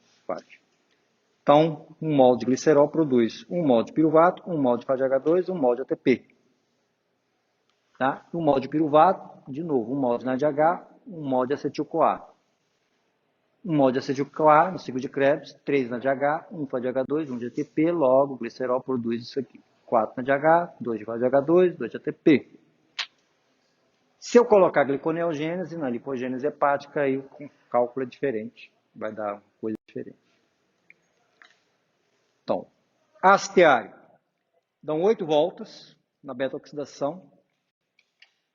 [SPEAKER 1] Então, 1 mol de glicerol produz 1 mol de piruvato, 1 mol de FADH2, 1 mol de ATP. Tá? 1 mol de piruvato, de novo, 1 mol de NADH, 1 mol de acetil-CoA. 1 mol de acetil-CoA no ciclo de Krebs, 3 NADH, 1 FADH2, 1 de ATP, logo o glicerol produz isso aqui. 4 NADH, 2 de FADH2, 2 de ATP. Se eu colocar gliconeogênese na lipogênese hepática, aí o cálculo é diferente, vai dar uma coisa diferente. Então, ácido esteárico, dão 8 voltas na beta-oxidação,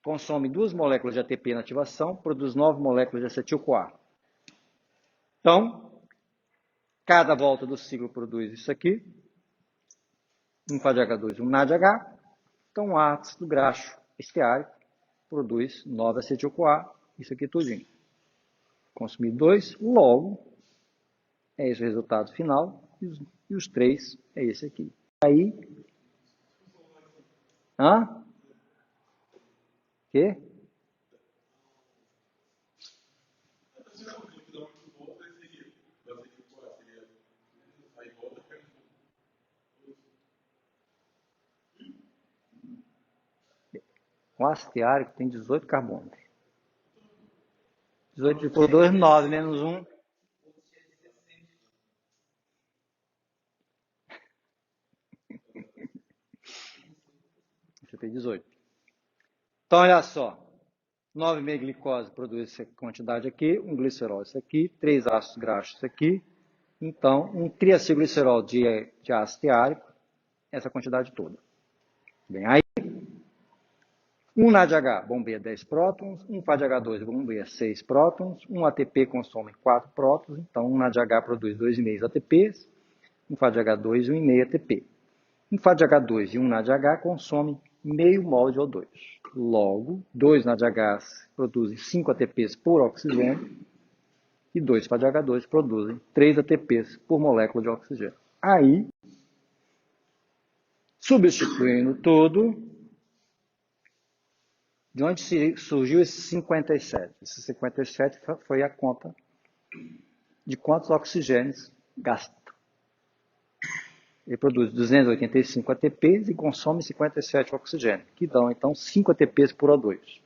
[SPEAKER 1] consome 2 moléculas de ATP na ativação, produz 9 moléculas de acetil-CoA. Então, cada volta do ciclo produz isso aqui, um FADH2 e um NADH. Então, o ácido graxo esteárico produz 9 acetil-CoA, isso aqui tudinho. Consumir 2, logo, é esse o resultado final, e os 3 é esse aqui. Aí, quê? O ácido esteárico tem 18 carbonos. 18 por 2, 9, menos 1. Você tem 18. Então, olha só. 9,5 glicose produz essa quantidade aqui, um glicerol isso aqui, 3 ácidos graxos isso aqui. Então, um triacilglicerol de ácido esteárico, essa quantidade toda. Bem, aí, um NADH bombeia 10 prótons, um FADH2 bombeia 6 prótons, um ATP consome 4 prótons, então um NADH produz 2,5 ATPs, um FADH2 e 1,5 ATP. Um FADH2 e um NADH consomem meio mol de O2. Logo, 2 NADHs produzem 5 ATPs por oxigênio e 2 FADH2 produzem 3 ATPs por molécula de oxigênio. Aí, substituindo tudo, de onde surgiu esse 57? Esse 57 foi a conta de quantos oxigênios gasta. Ele produz 285 ATPs e consome 57 oxigênio, que dão, então, 5 ATPs por O2.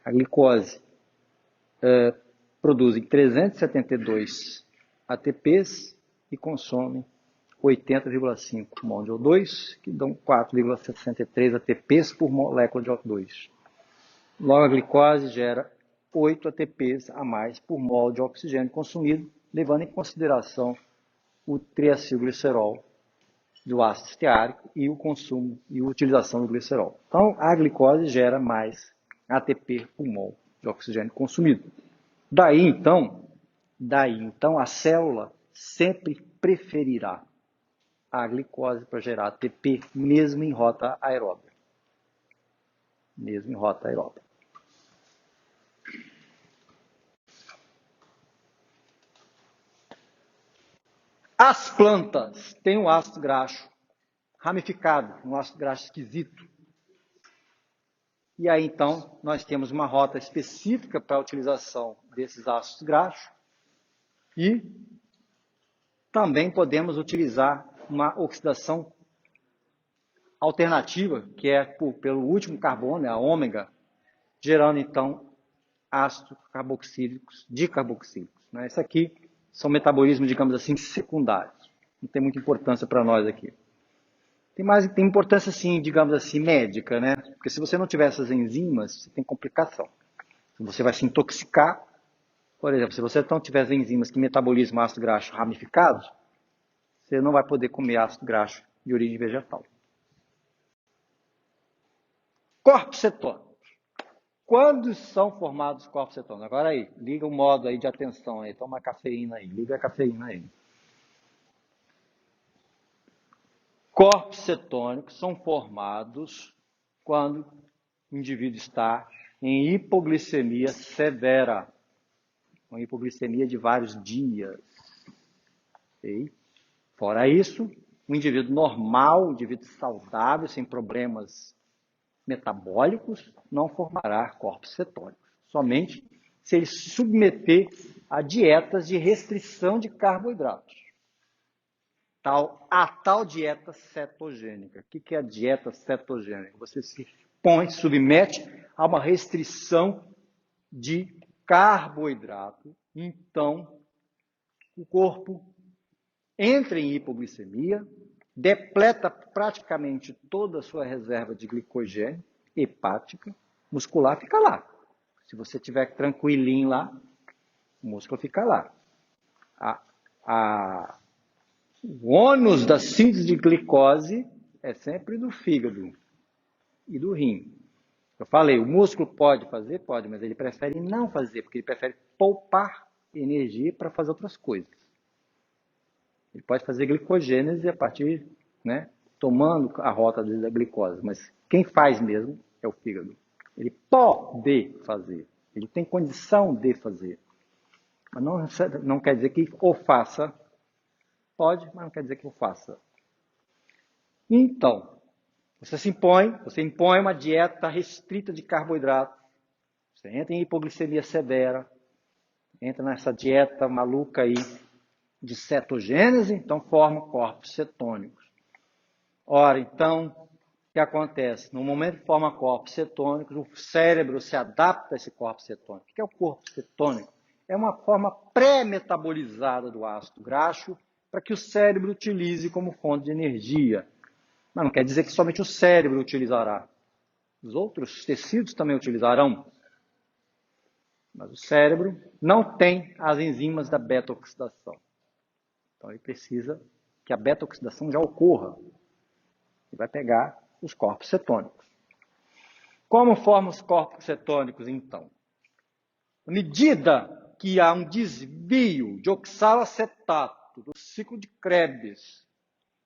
[SPEAKER 1] A glicose produz 372 ATPs e consome 80,5 mol de O2, que dão 4,63 ATPs por molécula de O2. Logo, a glicose gera 8 ATPs a mais por mol de oxigênio consumido, levando em consideração o triacilglicerol do ácido esteárico e o consumo e a utilização do glicerol. Então, a glicose gera mais ATP por mol de oxigênio consumido. Daí então, a célula sempre preferirá a glicose para gerar ATP, mesmo em rota aeróbica. Mesmo em rota aeróbica. As plantas têm um ácido graxo ramificado, um ácido graxo esquisito. E aí, então, nós temos uma rota específica para a utilização desses ácidos graxos e também podemos utilizar uma oxidação alternativa, que é pelo último carbono, a ômega, gerando, então, ácidos carboxílicos, dicarboxílicos. Né? Isso aqui são metabolismos, digamos assim, secundários. Não tem muita importância para nós aqui. Tem importância, sim, digamos assim, médica, né? Porque se você não tiver essas enzimas, você tem complicação. Você vai se intoxicar. Por exemplo, se você não tiver as enzimas que metabolizam ácido graxo ramificados, você não vai poder comer ácido graxo de origem vegetal. Corpos cetônicos. Quando são formados corpos cetônicos? Agora aí, liga o modo aí de atenção aí, toma a cafeína aí, liga a cafeína aí. Corpos cetônicos são formados quando o indivíduo está em hipoglicemia severa, uma hipoglicemia de vários dias. Okay? Fora isso, um indivíduo normal, um indivíduo saudável, sem problemas metabólicos, não formará corpos cetônicos. Somente se ele se submeter a dietas de restrição de carboidratos. A tal dieta cetogênica. O que é a dieta cetogênica? Você se submete a uma restrição de carboidrato, então o corpo entra em hipoglicemia, depleta praticamente toda a sua reserva de glicogênio hepática, muscular fica lá. Se você estiver tranquilinho lá, o músculo fica lá. O ônus da síntese de glicose é sempre do fígado e do rim. Eu falei, o músculo pode fazer? Pode, mas ele prefere não fazer, porque ele prefere poupar energia para fazer outras coisas. Ele pode fazer glicogênese a partir, né, tomando a rota da glicose, mas quem faz mesmo é o fígado. Ele pode fazer, ele tem condição de fazer, mas não quer dizer que o faça. Pode, mas não quer dizer que o faça. Então, você impõe uma dieta restrita de carboidrato, você entra em hipoglicemia severa, entra nessa dieta maluca aí de cetogênese, então forma corpos cetônicos. Ora, então, o que acontece? No momento que forma corpos cetônicos, o cérebro se adapta a esse corpo cetônico. O que é o corpo cetônico? É uma forma pré-metabolizada do ácido graxo para que o cérebro utilize como fonte de energia. Mas não quer dizer que somente o cérebro utilizará. Os outros tecidos também utilizarão. Mas o cérebro não tem as enzimas da beta-oxidação. Então ele precisa que a beta-oxidação já ocorra. E vai pegar os corpos cetônicos. Como formam os corpos cetônicos, então? À medida que há um desvio de oxalacetato do ciclo de Krebs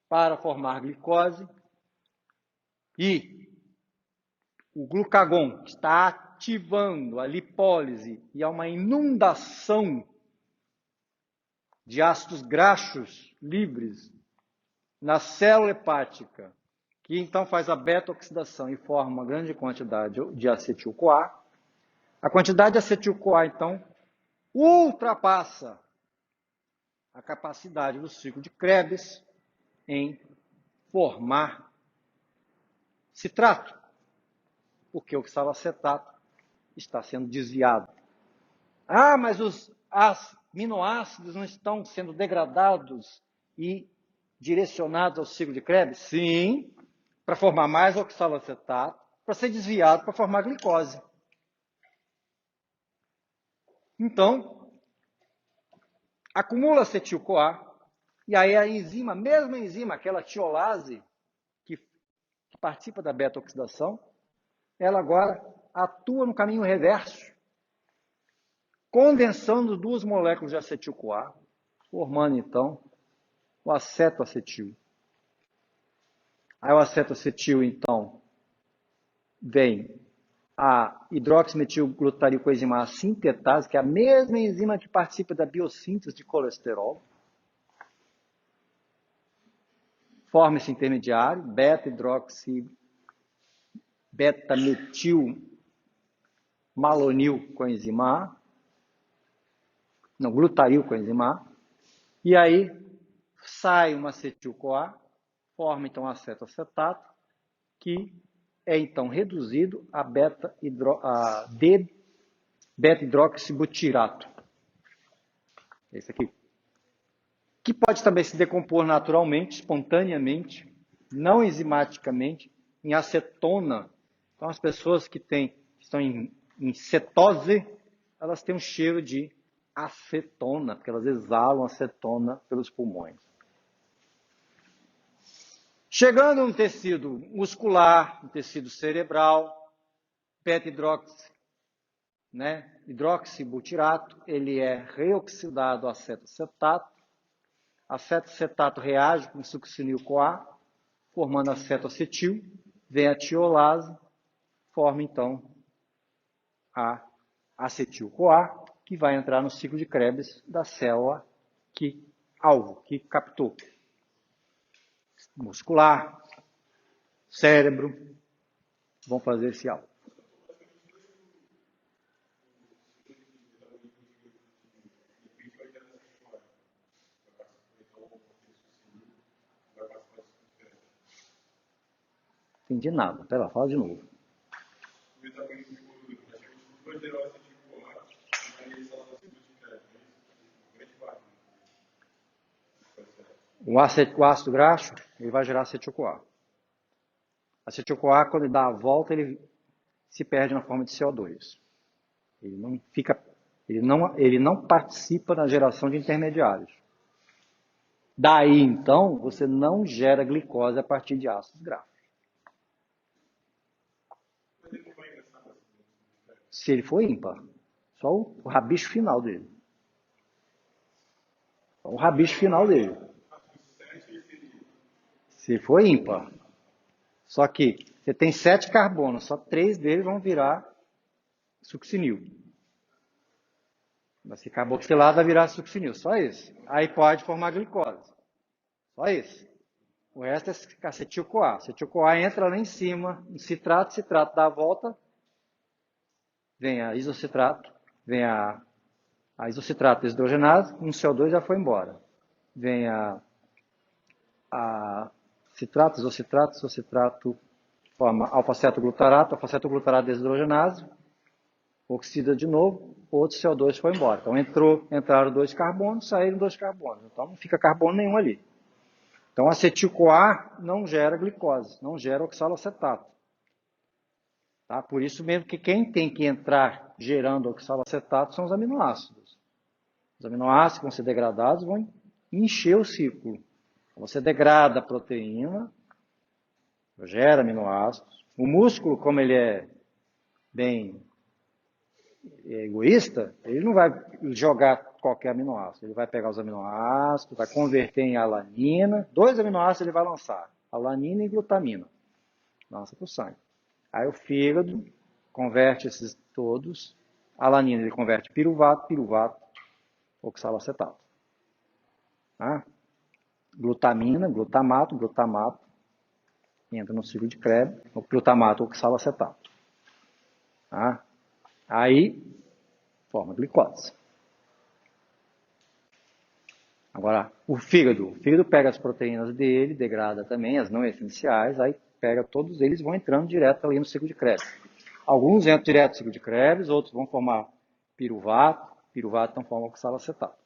[SPEAKER 1] para formar glicose, e o glucagon está ativando a lipólise e há uma inundação de ácidos graxos livres na célula hepática, que então faz a beta-oxidação e forma uma grande quantidade de acetil-CoA. A quantidade de acetil-CoA, então, ultrapassa a capacidade do ciclo de Krebs em formar citrato, porque o oxalacetato está sendo desviado. Ah, mas os aminoácidos não estão sendo degradados e direcionados ao ciclo de Krebs? Sim, para formar mais oxalacetato, para ser desviado para formar glicose. Então, acumula acetil-CoA, e aí a enzima, mesma enzima, aquela tiolase, que participa da beta-oxidação, ela agora atua no caminho reverso. condensando duas moléculas de acetil-CoA, formando então o acetoacetil. Aí o acetoacetil, então, vem a hidroximetilglutaricoenzimase sintetase, que é a mesma enzima que participa da biossíntese de colesterol. Forma esse intermediário, beta-metilmalonil coenzima A, não, glutaril coenzima A, e aí sai uma acetil-CoA, forma então acetoacetato, que é então reduzido a beta-hidroxibutirato. Esse aqui. Que pode também se decompor naturalmente, espontaneamente, não enzimaticamente, em acetona. Então, as pessoas que estão em cetose, elas têm um cheiro de acetona, porque elas exalam acetona pelos pulmões. Chegando no tecido muscular, no tecido cerebral, hidroxibutirato, ele é reoxidado a acetoacetato. Acetoacetato reage com succinil-CoA, formando acetoacetil, vem a tiolase, forma então a acetil-CoA, que vai entrar no ciclo de Krebs da célula alvo, que captou. Muscular, cérebro, vão fazer esse alvo. Entendi nada. Pera lá, fala de novo. O ácido graxo, ele vai gerar acetil-CoA. Acetil-CoA, quando ele dá a volta, ele se perde na forma de CO2. Ele não participa na geração de intermediários. Daí, então, você não gera glicose a partir de ácidos graxos. Se ele for ímpar. Só o rabicho final dele. Só o rabicho final dele. Se for ímpar. Só que você tem 7 carbonos, só 3 deles vão virar succinil. Vai ser carboxilado vai virar succinil, só isso. Aí pode formar glicose. Só isso. O resto é acetil-CoA. Acetil-CoA entra lá em cima, em citrato dá a volta, vem a isocitrato, vem a isocitrato desidrogenase, um CO2 já foi embora. Vem a citrato, isocitrato, forma alfa-cetoglutarato desidrogenase, oxida de novo, outro CO2 foi embora. Então entraram 2 carbonos, saíram 2 carbonos. Então não fica carbono nenhum ali. Então acetil-CoA não gera glicose, não gera oxaloacetato. Tá? Por isso mesmo que quem tem que entrar gerando oxaloacetato são os aminoácidos. Os aminoácidos vão ser degradados, vão encher o ciclo. Você degrada a proteína, gera aminoácidos. O músculo, como ele é bem egoísta, ele não vai jogar qualquer aminoácido. Ele vai pegar os aminoácidos, vai converter em alanina. 2 aminoácidos ele vai lançar, alanina e glutamina. Lança para o sangue. Aí o fígado converte esses todos. Alanina ele converte piruvato, oxaloacetato. Tá? Glutamina, glutamato, entra no ciclo de Krebs, o glutamato, oxaloacetato. Tá? Aí, forma glicose. Agora, o fígado pega as proteínas dele, degrada também, as não essenciais, aí pega todos eles e vão entrando direto ali no ciclo de Krebs. Alguns entram direto no ciclo de Krebs, outros vão formar piruvato então forma oxaloacetato.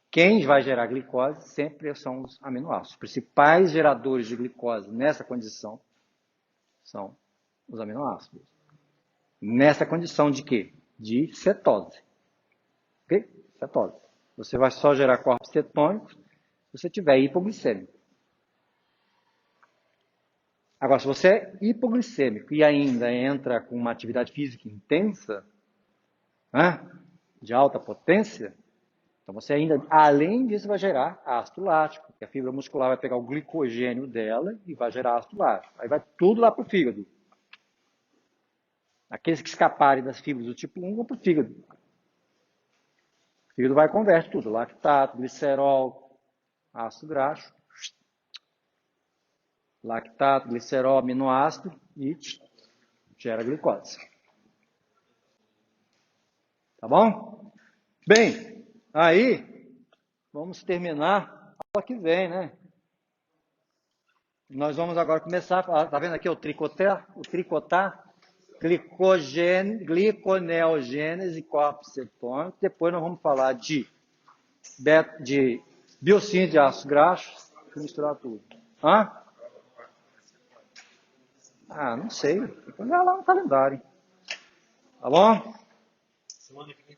[SPEAKER 1] Quem vai gerar glicose sempre são os aminoácidos. Os principais geradores de glicose nessa condição são os aminoácidos. Nessa condição de quê? De cetose. Ok? Cetose. Você vai só gerar corpos cetônicos se você tiver hipoglicêmico. Agora, se você é hipoglicêmico e ainda entra com uma atividade física intensa, de alta potência, então você ainda, além disso, vai gerar ácido lático, que a fibra muscular vai pegar o glicogênio dela e vai gerar ácido lático. Aí vai tudo lá para o fígado. Aqueles que escaparem das fibras do tipo 1 vão para o fígado. O fígado vai e converte tudo, lactato, glicerol, ácido graxo, lactato, glicerol, aminoácido e gera glicose. Tá bom? Bem, aí vamos terminar a aula que vem, né? Nós vamos agora começar a falar, tá vendo aqui o tricotar, gliconeogênese, corpos cetônicos. Depois nós vamos falar de biossíntese de ácidos graxos, misturar tudo. Não sei. Tem que olhar lá no calendário. Tá bom?
[SPEAKER 2] Semana que vem